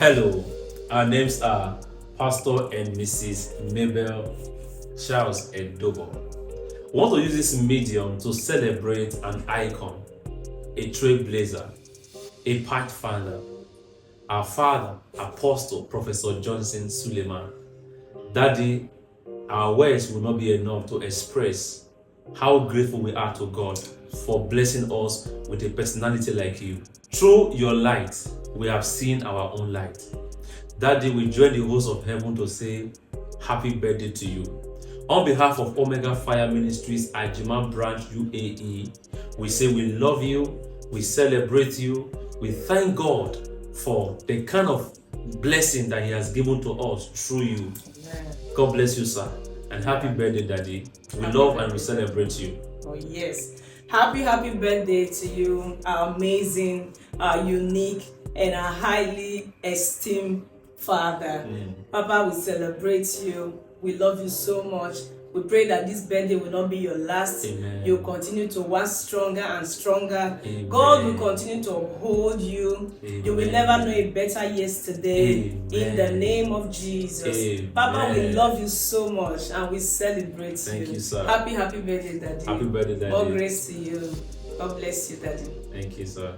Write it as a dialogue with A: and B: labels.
A: Hello, our names are Pastor and Mrs. Mabel Charles Edobo. We want to use this medium to celebrate an icon, a trailblazer, a pathfinder, our father, Apostle Professor Johnson Suleiman. Daddy, our words will not be enough to express how grateful we are to God for blessing us with a personality like you. Through your light, we have seen our own light. Daddy, we join the host of heaven to say happy birthday to you. On behalf of Omega Fire Ministries AJMAN branch UAE, we say we love you, we celebrate you, we thank God for the kind of blessing that He has given to us through you.
B: Amen.
A: God bless you, sir. And happy birthday, Daddy. We love and we celebrate you.
B: Oh, yes. Happy birthday to you, our amazing, our unique, and our highly esteemed Father. Papa, we celebrate you. We love you so much. We pray that this birthday will not be your last.
A: Amen.
B: You'll continue to wax stronger and stronger.
A: Amen.
B: God will continue to uphold you.
A: Amen.
B: You will never know a better yesterday.
A: Amen.
B: In the name of Jesus.
A: Amen.
B: Papa, we love you so much and we celebrate you.
A: Thank you, sir.
B: Happy birthday, Daddy.
A: Happy birthday, Daddy.
B: More grace to you. God bless you, Daddy.
A: Thank you, sir.